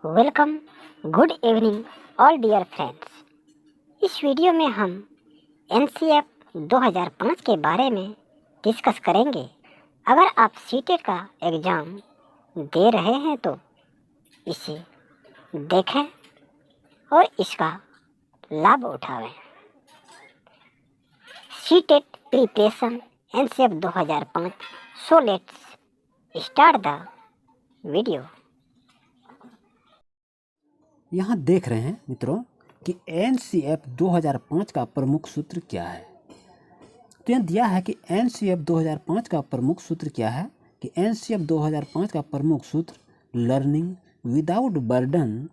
Welcome, good evening all dear friends. इस video में हम एनसीएफ 2005 के बारे में डिस्कस करेंगे। अगर आप सीटेट का एग्ज़ाम दे रहे हैं तो इसे देखें और इसका लाभ उठाएं। CTET preparation NCF 2005। So let's start the video. यहाँ देख रहे हैं मित्रों कि एनसीएफ 2005 का प्रमुख सूत्र क्या है। तो यहाँ दिया है कि एनसीएफ 2005 का प्रमुख सूत्र क्या है कि एनसीएफ 2005 का प्रमुख सूत्र लर्निंग विदाउट बर्डन,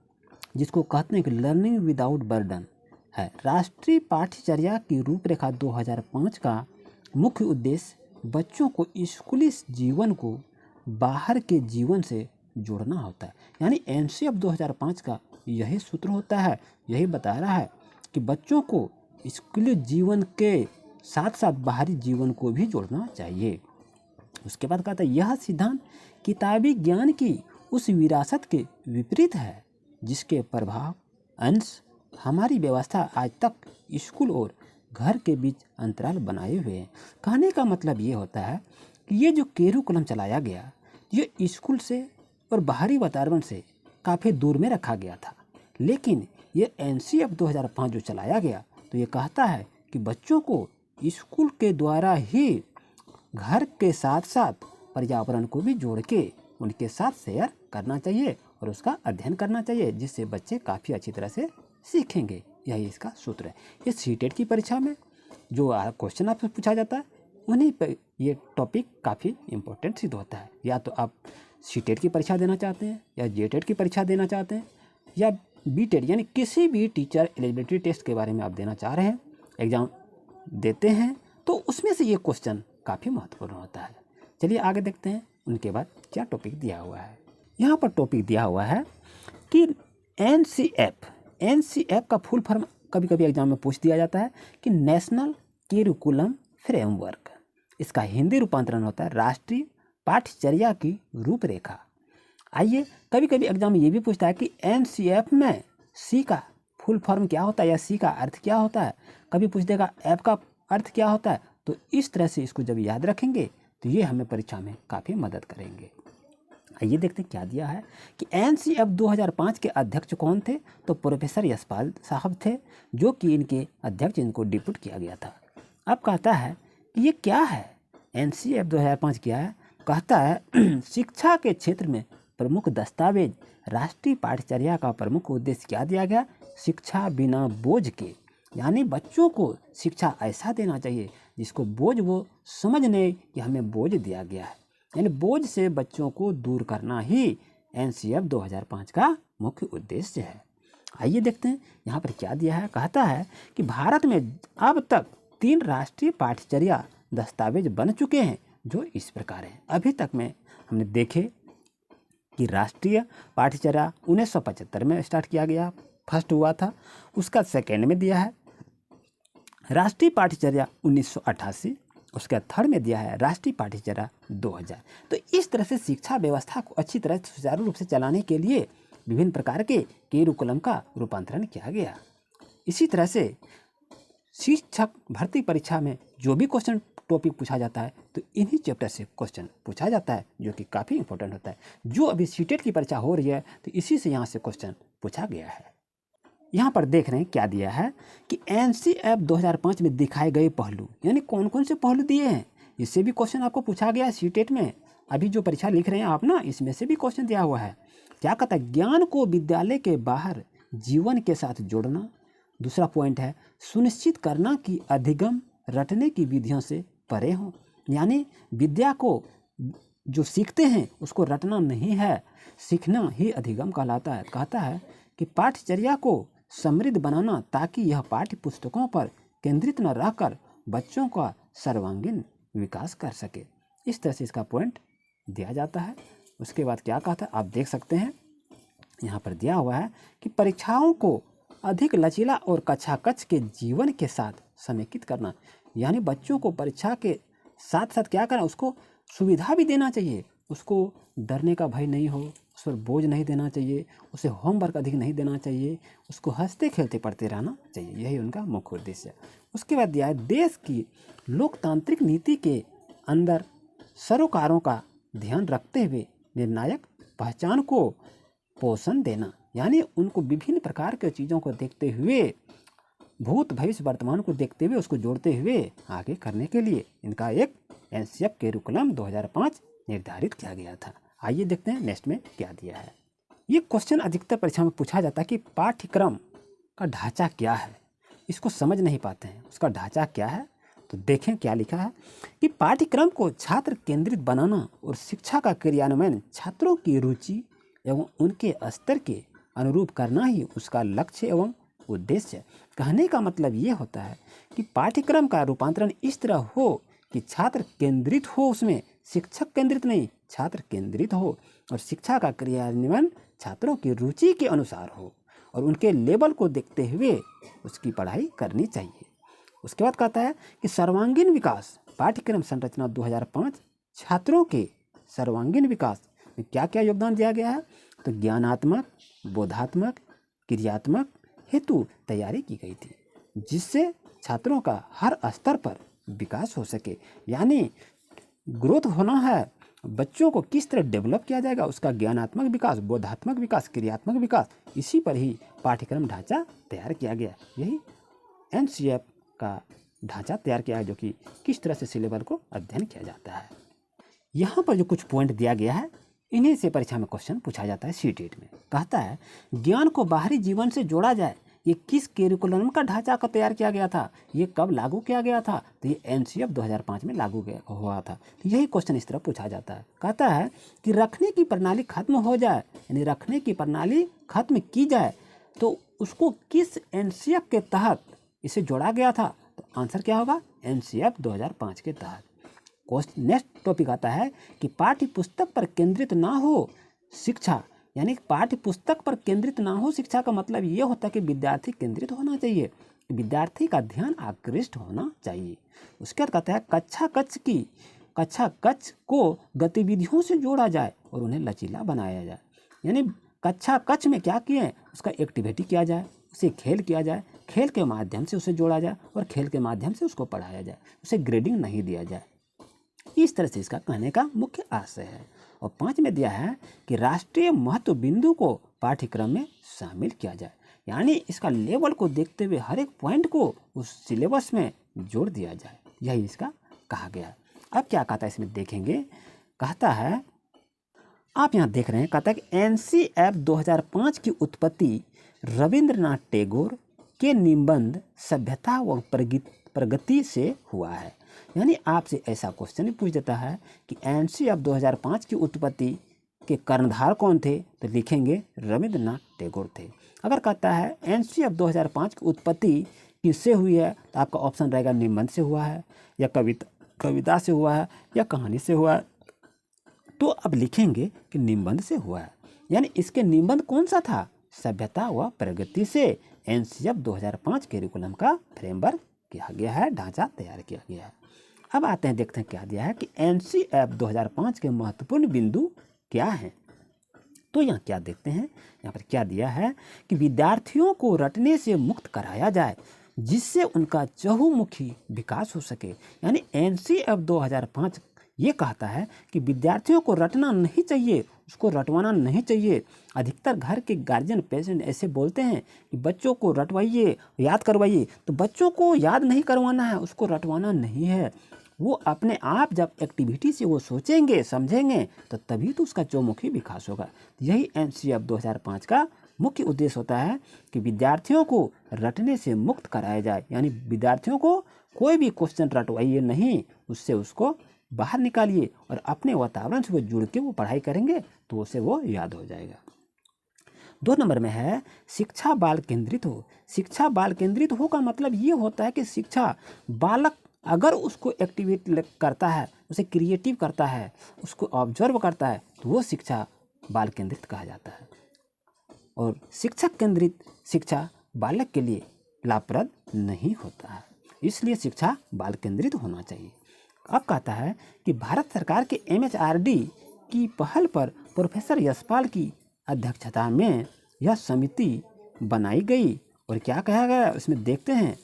जिसको कहते हैं कि लर्निंग विदाउट बर्डन है। राष्ट्रीय पाठ्यचर्या की रूपरेखा 2005 का मुख्य उद्देश्य बच्चों को स्कूली जीवन को बाहर के जीवन से जोड़ना होता है। यानी एनसीएफ 2005 का यही सूत्र होता है, यही बता रहा है कि बच्चों को स्कूली जीवन के साथ साथ बाहरी जीवन को भी जोड़ना चाहिए। उसके बाद कहता है यह सिद्धांत किताबी ज्ञान की उस विरासत के विपरीत है जिसके प्रभाव अंश हमारी व्यवस्था आज तक स्कूल और घर के बीच अंतराल बनाए हुए हैं। कहने का मतलब ये होता है कि ये जो करिकुलम चलाया गया ये स्कूल से और बाहरी वातावरण से काफ़ी दूर में रखा गया था, लेकिन ये एनसीएफ 2005 जो चलाया गया तो ये कहता है कि बच्चों को स्कूल के द्वारा ही घर के साथ साथ पर्यावरण को भी जोड़ के उनके साथ शेयर करना चाहिए और उसका अध्ययन करना चाहिए, जिससे बच्चे काफ़ी अच्छी तरह से सीखेंगे। यही इसका सूत्र है। ये सीटेट की परीक्षा में जो क्वेश्चन आपसे पूछा जाता है उन्हीं पर ये टॉपिक काफ़ी इम्पोर्टेंट सिद्ध होता है। या तो आप सीटेट की परीक्षा देना चाहते हैं या जेटेट की परीक्षा देना चाहते हैं या बीटेट यानी किसी भी टीचर एलिजिबिलिटी टेस्ट के बारे में आप देना चाह रहे हैं, एग्ज़ाम देते हैं, तो उसमें से ये क्वेश्चन काफ़ी महत्वपूर्ण होता है। चलिए आगे देखते हैं उनके बाद क्या टॉपिक दिया हुआ है। यहाँ पर टॉपिक दिया हुआ है कि एनसीएफ का फुल फॉर्म कभी कभी एग्जाम में पूछ दिया जाता है कि नेशनल करिकुलम फ्रेमवर्क। इसका हिंदी रूपांतरण होता है राष्ट्रीय पाठ्यचर्या की रूपरेखा। आइए, कभी कभी एग्जाम में ये भी पूछता है कि एनसीएफ में सी का फुल फॉर्म क्या होता है या सी का अर्थ क्या होता है। कभी पूछ देगा एफ का अर्थ क्या होता है। तो इस तरह से इसको जब याद रखेंगे तो ये हमें परीक्षा में काफ़ी मदद करेंगे। आइए देखते हैं क्या दिया है कि एनसीएफ 2005 के अध्यक्ष कौन थे। तो प्रोफेसर यशपाल साहब थे, जो कि इनके अध्यक्ष, इनको डिप्यूट किया गया था। अब कहता है कि ये क्या है, एनसीएफ 2005 क्या है। कहता है शिक्षा के क्षेत्र में प्रमुख दस्तावेज राष्ट्रीय पाठ्यचर्या का प्रमुख उद्देश्य क्या दिया गया, शिक्षा बिना बोझ के। यानी बच्चों को शिक्षा ऐसा देना चाहिए जिसको बोझ वो समझ ले कि हमें बोझ दिया गया है। यानी बोझ से बच्चों को दूर करना ही एनसीएफ 2005 का मुख्य उद्देश्य है। आइए देखते हैं यहाँ पर क्या दिया है। कहता है कि भारत में अब तक 3 राष्ट्रीय पाठ्यचर्या दस्तावेज बन चुके हैं जो इस प्रकार हैं। अभी तक में हमने देखे कि राष्ट्रीय पाठ्यचर्या 1975 में स्टार्ट किया गया, फर्स्ट हुआ था। उसका सेकेंड में दिया है राष्ट्रीय पाठ्यचर्या 1988, उसका थर्ड में दिया है राष्ट्रीय पाठ्यचर्या 2000। तो इस तरह से शिक्षा व्यवस्था को अच्छी तरह सुचारू रूप से चलाने के लिए विभिन्न प्रकार के करिकुलम का रूपांतरण किया गया। इसी तरह से शिक्षक भर्ती परीक्षा में जो भी क्वेश्चन टॉपिक पूछा जाता है तो इन्हीं चैप्टर से क्वेश्चन पूछा जाता है, जो कि काफ़ी इंपॉर्टेंट होता है। जो अभी सीटेट की परीक्षा हो रही है तो इसी से यहाँ से क्वेश्चन पूछा गया है। यहाँ पर देख रहे हैं क्या दिया है कि एनसीएफ 2005 में दिखाए गए पहलू, यानी कौन कौन से पहलू दिए हैं, इससे भी क्वेश्चन आपको पूछा गया है सीटेट में। अभी जो परीक्षा लिख रहे हैं आप ना, इसमें से भी क्वेश्चन दिया हुआ है। क्या कहता है, ज्ञान को विद्यालय के बाहर जीवन के साथ जोड़ना। दूसरा पॉइंट है सुनिश्चित करना कि अधिगम रटने की विधियों से परे हों। यानी विद्या को जो सीखते हैं उसको रटना नहीं है, सीखना ही अधिगम कहलाता है। कहता है कि पाठ्यचर्या को समृद्ध बनाना ताकि यह पाठ्य पुस्तकों पर केंद्रित न रहकर बच्चों का सर्वांगीण विकास कर सके। इस तरह से इसका पॉइंट दिया जाता है। उसके बाद क्या कहता है आप देख सकते हैं, यहाँ पर दिया हुआ है कि परीक्षाओं को अधिक लचीला और कक्षाकक्ष के जीवन के साथ समेकित करना। यानी बच्चों को परीक्षा के साथ साथ क्या करना, उसको सुविधा भी देना चाहिए, उसको डरने का भय नहीं हो, उस पर बोझ नहीं देना चाहिए, उसे होमवर्क अधिक नहीं देना चाहिए, उसको हंसते खेलते पढ़ते रहना चाहिए। यही उनका मुख्य उद्देश्य है। उसके बाद दिया है देश की लोकतांत्रिक नीति के अंदर सरोकारों का ध्यान रखते हुए निर्णायक पहचान को पोषण देना, यानी उनको विभिन्न प्रकार के चीज़ों को देखते हुए, भूत भविष्य वर्तमान को देखते हुए उसको जोड़ते हुए आगे करने के लिए इनका एक एनसीएफ करिकुलम 2005 निर्धारित किया गया था। आइए देखते हैं नेक्स्ट में क्या दिया है। ये क्वेश्चन अधिकतर परीक्षा में पूछा जाता है कि पाठ्यक्रम का ढांचा क्या है। इसको समझ नहीं पाते हैं उसका ढांचा क्या है। तो देखें क्या लिखा है कि पाठ्यक्रम को छात्र केंद्रित बनाना और शिक्षा का क्रियान्वयन छात्रों की रुचि एवं उनके स्तर के अनुरूप करना ही उसका लक्ष्य एवं उद्देश्य। कहने का मतलब ये होता है कि पाठ्यक्रम का रूपांतरण इस तरह हो कि छात्र केंद्रित हो, उसमें शिक्षक केंद्रित नहीं, छात्र केंद्रित हो, और शिक्षा का क्रियान्वयन छात्रों की रुचि के अनुसार हो और उनके लेवल को देखते हुए उसकी पढ़ाई करनी चाहिए। उसके बाद कहता है कि सर्वांगीण विकास, पाठ्यक्रम संरचना 2005 छात्रों के सर्वांगीण विकास में क्या क्या योगदान दिया गया है। तो ज्ञानात्मक, बोधात्मक, क्रियात्मक हेतु तैयारी की गई थी, जिससे छात्रों का हर स्तर पर विकास हो सके, यानी ग्रोथ होना है। बच्चों को किस तरह डेवलप किया जाएगा, उसका ज्ञानात्मक विकास, बोधात्मक विकास, क्रियात्मक विकास, इसी पर ही पाठ्यक्रम ढांचा तैयार किया गया। यही एनसीएफ का ढांचा तैयार किया है, जो कि किस तरह से सिलेबस को अध्ययन किया जाता है। यहाँ पर जो कुछ पॉइंट दिया गया है, इन्हीं से परीक्षा में क्वेश्चन पूछा जाता है सीटेट में। कहता है ज्ञान को बाहरी जीवन से जोड़ा जाए, ये किस करिकुलम का ढांचा का तैयार किया गया था, ये कब लागू किया गया था। तो ये एनसीएफ 2005 में लागू हुआ था। तो यही क्वेश्चन इस तरह पूछा जाता है। कहता है कि रखने की प्रणाली खत्म हो जाए, यानी रखने की प्रणाली खत्म की जाए, तो उसको किस एनसीएफ के तहत इसे जोड़ा गया था। तो आंसर क्या होगा, एनसीएफ 2005 के तहत। नेक्स्ट टॉपिक आता है कि पाठ्य पुस्तक पर केंद्रित ना हो शिक्षा, यानी पाठ्य पुस्तक पर केंद्रित ना हो शिक्षा का मतलब ये होता है कि विद्यार्थी केंद्रित होना चाहिए, विद्यार्थी का ध्यान आकृष्ट होना चाहिए। उसके बाद कहता है कक्षा कक्ष को गतिविधियों से जोड़ा जाए और उन्हें लचीला बनाया जाए, यानी कक्षा कक्ष में क्या किए, उसका एक्टिविटी किया जाए, उसे खेल किया जाए, खेल के माध्यम से उसे जोड़ा जाए और खेल के माध्यम से उसको पढ़ाया जाए, उसे ग्रेडिंग नहीं दिया जाए। इस तरह से इसका कहने का मुख्य आशय है। और 5 में दिया है कि राष्ट्रीय महत्व बिंदु को पाठ्यक्रम में शामिल किया जाए, यानी इसका लेवल को देखते हुए हर एक पॉइंट को उस सिलेबस में जोड़ दिया जाए। यही इसका कहा गया है। अब क्या कहता है इसमें देखेंगे। कहता है, आप यहाँ देख रहे हैं, कहता है कि एनसीएफ 2005 की उत्पत्ति रविंद्रनाथ टैगोर के निबंध सभ्यता व प्रगति से हुआ है। यानी आपसे ऐसा क्वेश्चन पूछ देता है कि एनसीएफ 2005 की उत्पत्ति के कर्णधार कौन थे, तो लिखेंगे रविंद्रनाथ टैगोर थे। अगर कहता है एनसीएफ 2005 की उत्पत्ति किससे हुई है, तो आपका ऑप्शन रहेगा निबंध से हुआ है, या कविता से हुआ है, या कहानी से हुआ है। तो अब लिखेंगे कि निबंध से हुआ है, यानी इसके निबंध कौन सा था, सभ्यता व प्रगति से एनसीएफ 2005 करिकुलम का फ्रेमवर्क किया गया है, ढांचा तैयार किया गया है। अब आते हैं, देखते हैं क्या दिया है कि एनसीएफ 2005 के महत्वपूर्ण बिंदु क्या हैं। तो यहाँ क्या देखते हैं, यहाँ पर क्या दिया है कि विद्यार्थियों को रटने से मुक्त कराया जाए, जिससे उनका चहुमुखी विकास हो सके। यानी एनसीएफ 2005 ये कहता है कि विद्यार्थियों को रटना नहीं चाहिए, उसको रटवाना नहीं चाहिए। अधिकतर घर के गार्जियन पेरेंट्स ऐसे बोलते हैं कि बच्चों को रटवाइए, याद करवाइए, तो बच्चों को याद नहीं करवाना है, उसको रटवाना नहीं है। वो अपने आप जब एक्टिविटी से वो सोचेंगे समझेंगे तो तभी तो उसका चौमुखी विकास होगा। यही एनसीएफ 2005 का मुख्य उद्देश्य होता है कि विद्यार्थियों को रटने से मुक्त कराया जाए, यानी विद्यार्थियों को कोई भी क्वेश्चन रटवाइए नहीं, उससे उसको बाहर निकालिए और अपने वातावरण से वो जुड़ के वो पढ़ाई करेंगे तो उसे वो याद हो जाएगा। 2 नंबर में है शिक्षा बाल केंद्रित हो। शिक्षा बाल केंद्रित हो का मतलब ये होता है कि शिक्षा बालक अगर उसको एक्टिवेट करता है, उसे क्रिएटिव करता है, उसको ऑब्जर्व करता है, तो वो शिक्षा बाल केंद्रित कहा जाता है। और शिक्षक केंद्रित शिक्षा बालक के लिए लाभप्रद नहीं होता है, इसलिए शिक्षा बाल केंद्रित होना चाहिए। अब कहता है कि भारत सरकार के एमएचआरडी की पहल पर प्रोफेसर यशपाल की अध्यक्षता में यह समिति बनाई गई और क्या कहा गया उसमें देखते हैं।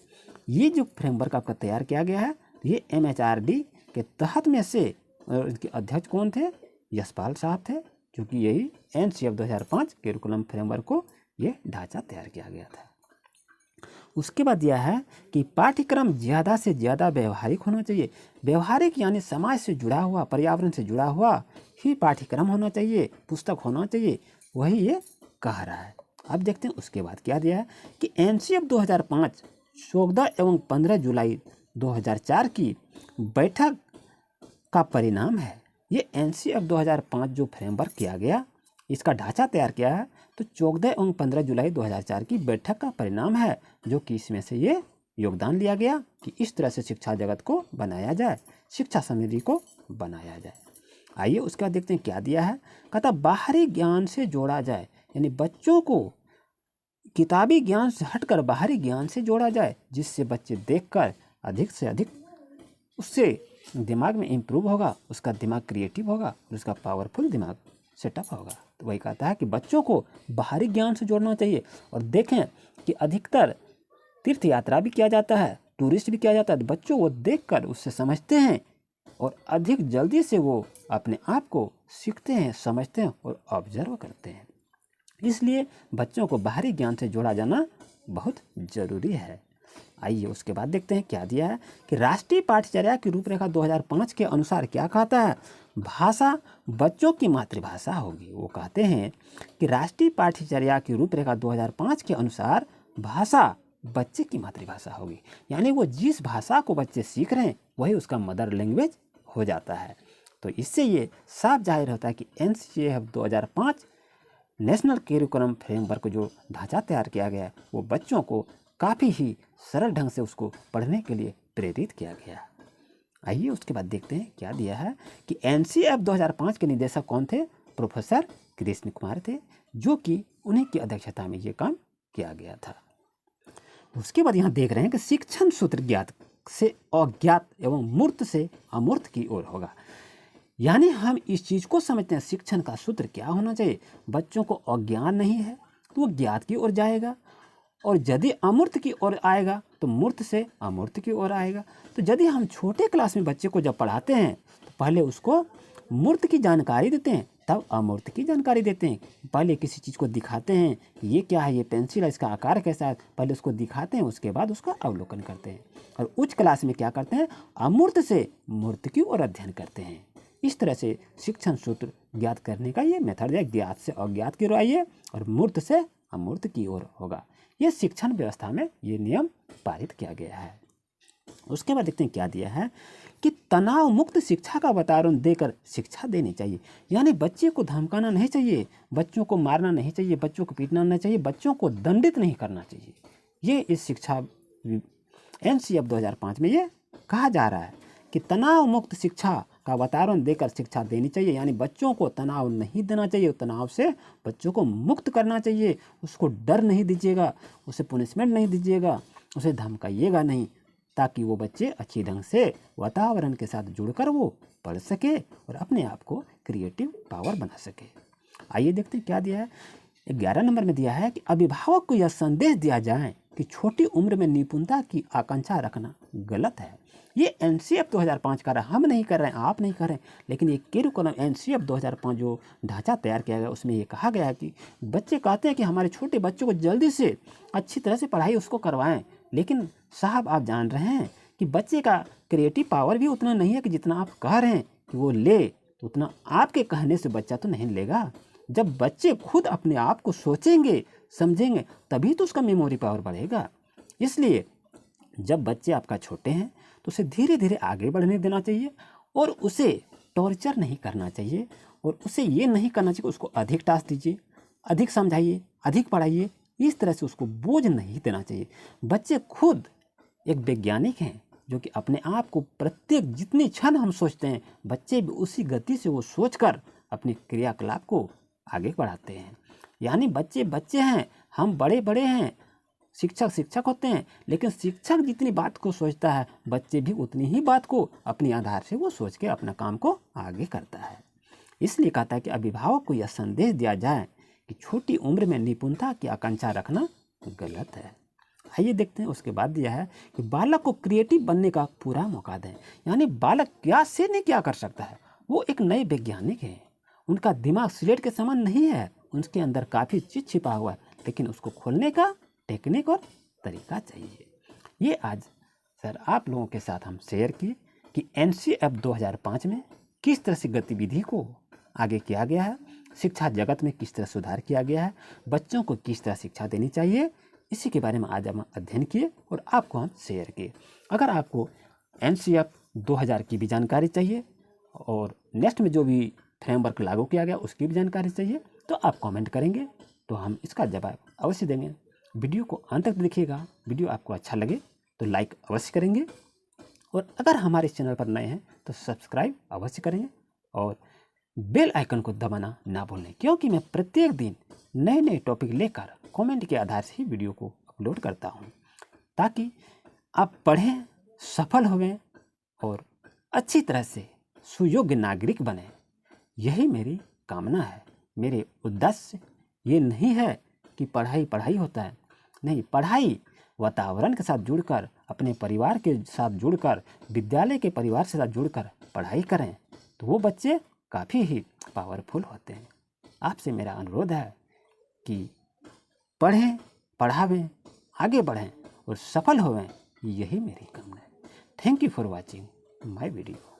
ये जो फ्रेमवर्क आपका तैयार किया गया है ये MHRD के तहत में से, और इनके अध्यक्ष कौन थे? यशपाल साहब थे, क्योंकि यही NCF 2005 करिकुलम फ्रेमवर्क को ये ढांचा तैयार किया गया था। उसके बाद यह है कि पाठ्यक्रम ज़्यादा से ज़्यादा व्यवहारिक होना चाहिए। व्यवहारिक यानी समाज से जुड़ा हुआ, पर्यावरण से जुड़ा हुआ ही पाठ्यक्रम होना चाहिए, पुस्तक होना चाहिए, वही ये कह रहा है। अब देखते हैं उसके बाद क्या दिया है कि NCF 2005 14 एवं 15 जुलाई 2004 की बैठक का परिणाम है। ये NCF 2005 जो फ्रेमवर्क किया गया, इसका ढांचा तैयार किया है, तो 14 एवं 15 जुलाई 2004 की बैठक का परिणाम है, जो कि इसमें से ये योगदान लिया गया कि इस तरह से शिक्षा जगत को बनाया जाए, शिक्षा समिति को बनाया जाए। आइए उसके बाद देखते हैं क्या दिया है। कहता बाहरी ज्ञान से जोड़ा जाए, यानी बच्चों को किताबी ज्ञान से हटकर बाहरी ज्ञान से जोड़ा जाए, जिससे बच्चे देखकर अधिक से अधिक उससे दिमाग में इम्प्रूव होगा, उसका दिमाग क्रिएटिव होगा और उसका पावरफुल दिमाग सेटअप होगा। तो वही कहता है कि बच्चों को बाहरी ज्ञान से जोड़ना चाहिए। और देखें कि अधिकतर तीर्थ यात्रा भी किया जाता है, टूरिस्ट भी किया जाता है, बच्चों वो देखकर उससे समझते हैं और अधिक जल्दी से वो अपने आप को सीखते हैं, समझते हैं और ऑब्जर्व करते हैं। इसलिए बच्चों को बाहरी ज्ञान से जोड़ा जाना बहुत ज़रूरी है। आइए उसके बाद देखते हैं क्या दिया है कि राष्ट्रीय पाठ्यचर्या की रूपरेखा 2005 के अनुसार क्या कहता है। भाषा बच्चों की मातृभाषा होगी। वो कहते हैं कि राष्ट्रीय पाठ्यचर्या की रूपरेखा 2005 के अनुसार भाषा बच्चे की मातृभाषा होगी, यानी वो जिस भाषा को बच्चे सीख रहे हैं वही उसका मदर लैंग्वेज हो जाता है। तो इससे ये साफ जाहिर होता है कि NCF 2005 नेशनल करिकुलम फ्रेमवर्क जो ढांचा तैयार किया गया है वो बच्चों को काफ़ी ही सरल ढंग से उसको पढ़ने के लिए प्रेरित किया गया। आइए उसके बाद देखते हैं क्या दिया है कि NCF 2005 के निदेशक कौन थे। प्रोफेसर कृष्ण कुमार थे, जो कि उन्हीं की अध्यक्षता में ये काम किया गया था। उसके बाद यहाँ देख रहे हैं कि शिक्षण सूत्र ज्ञात से अज्ञात एवं मूर्त से अमूर्त की ओर होगा। यानी हम इस चीज़ को समझते हैं शिक्षण का सूत्र क्या होना चाहिए। बच्चों को अज्ञान नहीं है तो वो ज्ञात की ओर जाएगा, और यदि अमूर्त की ओर आएगा तो मूर्त से अमूर्त की ओर आएगा। तो यदि हम छोटे क्लास में बच्चे को जब पढ़ाते हैं तो पहले उसको मूर्त की जानकारी देते हैं, तब अमूर्त की जानकारी देते हैं। पहले किसी चीज़ को दिखाते हैं कि ये क्या है, ये पेंसिल है, इसका आकार कैसा है, पहले उसको दिखाते हैं, उसके बाद उसका अवलोकन करते हैं। और उच्च क्लास में क्या करते हैं, अमूर्त से मूर्त की ओर अध्ययन करते हैं। इस तरह से शिक्षण सूत्र ज्ञात करने का ये मेथड है। ज्ञात से अज्ञात की ओर आइए और मूर्त से अमूर्त की ओर होगा। ये शिक्षण व्यवस्था में ये नियम पारित किया गया है। उसके बाद देखते हैं क्या दिया है कि तनाव मुक्त शिक्षा का वातावरण देकर शिक्षा देनी चाहिए। यानी बच्चे को धमकाना नहीं चाहिए, बच्चों को मारना नहीं चाहिए, बच्चों को पीटना नहीं चाहिए, बच्चों को दंडित नहीं करना चाहिए। ये इस शिक्षा NCF 2005 में ये कहा जा रहा है कि तनाव मुक्त शिक्षा का वातावरण देकर शिक्षा देनी चाहिए। यानी बच्चों को तनाव नहीं देना चाहिए, तनाव से बच्चों को मुक्त करना चाहिए। उसको डर नहीं दीजिएगा, उसे पनिशमेंट नहीं दीजिएगा, उसे धमकाइएगा नहीं, ताकि वो बच्चे अच्छी ढंग से वातावरण के साथ जुड़कर वो पढ़ सके और अपने आप को क्रिएटिव पावर बना सके। आइए देखते हैं क्या दिया है। 11 नंबर में दिया है कि अभिभावक को यह संदेश दिया जाए कि छोटी उम्र में निपुणता की आकांक्षा रखना गलत है। ये NCF 2005 का हम नहीं कर रहे हैं, आप नहीं कर रहे हैं, लेकिन ये करिकुलम NCF 2005 जो ढांचा तैयार किया गया उसमें ये कहा गया है कि बच्चे कहते हैं कि हमारे छोटे बच्चों को जल्दी से अच्छी तरह से पढ़ाई उसको करवाएं। लेकिन साहब आप जान रहे हैं कि बच्चे का क्रिएटिव पावर भी उतना नहीं है कि जितना आप कह रहे हैं कि वो ले, तो उतना आपके कहने से बच्चा तो नहीं लेगा। जब बच्चे खुद अपने आप को सोचेंगे, समझेंगे, तभी तो उसका मेमोरी पावर बढ़ेगा। इसलिए जब बच्चे आपका छोटे हैं तो उसे धीरे धीरे आगे बढ़ने देना चाहिए और उसे टॉर्चर नहीं करना चाहिए, और उसे ये नहीं करना चाहिए उसको अधिक टास्क दीजिए, अधिक समझाइए, अधिक पढ़ाइए। इस तरह से उसको बोझ नहीं देना चाहिए। बच्चे खुद एक वैज्ञानिक हैं जो कि अपने आप को प्रत्येक जितनी क्षण हम सोचते हैं, बच्चे भी उसी गति से वो सोचकर अपने क्रियाकलाप को आगे बढ़ाते हैं। यानी बच्चे बच्चे हैं, हम बड़े बड़े हैं, शिक्षक शिक्षक होते हैं, लेकिन शिक्षक जितनी बात को सोचता है बच्चे भी उतनी ही बात को अपने आधार से वो सोच के अपना काम को आगे करता है। इसलिए कहता है कि अभिभावक को यह संदेश दिया जाए कि छोटी उम्र में निपुणता की आकांक्षा रखना गलत है। आइए देखते हैं उसके बाद दिया है कि बालक को क्रिएटिव बनने का पूरा मौका दें। यानी बालक क्या से नहीं क्या कर सकता है। वो एक नए वैज्ञानिक है, उनका दिमाग स्लेट के समान नहीं है, उनके अंदर काफ़ी चीज़ छिपा हुआ है, लेकिन उसको खोलने का टेक्निक और तरीका चाहिए। ये आज सर आप लोगों के साथ हम शेयर किए कि NCF 2005 में किस तरह से गतिविधि को आगे किया गया है, शिक्षा जगत में किस तरह सुधार किया गया है, बच्चों को किस तरह शिक्षा देनी चाहिए, इसी के बारे में आज हम अध्ययन किए और आपको हम शेयर किए। अगर आपको NCF 2000 की भी जानकारी चाहिए और नेक्स्ट में जो भी फ्रेमवर्क लागू किया गया उसकी भी जानकारी चाहिए तो आप कमेंट करेंगे तो हम इसका जवाब अवश्य देंगे। वीडियो को अंत तक देखिएगा। वीडियो आपको अच्छा लगे तो लाइक अवश्य करेंगे और अगर हमारे चैनल पर नए हैं तो सब्सक्राइब अवश्य करेंगे और बेल आइकन को दबाना ना भूलें, क्योंकि मैं प्रत्येक दिन नए नए टॉपिक लेकर कमेंट के आधार से ही वीडियो को अपलोड करता हूं, ताकि आप पढ़ें, सफल होवें और अच्छी तरह से सुयोग्य नागरिक बने। यही मेरी कामना है। मेरे उद्देश्य ये नहीं है कि पढ़ाई पढ़ाई होता है, नहीं, पढ़ाई वातावरण के साथ जुड़कर, अपने परिवार के साथ जुड़कर, विद्यालय के परिवार के साथ जुड़कर पढ़ाई करें तो वो बच्चे काफ़ी ही पावरफुल होते हैं। आपसे मेरा अनुरोध है कि पढ़ें, पढ़ावें, आगे बढ़ें और सफल होवें, यही मेरी कामना है। Thank you for watching my video.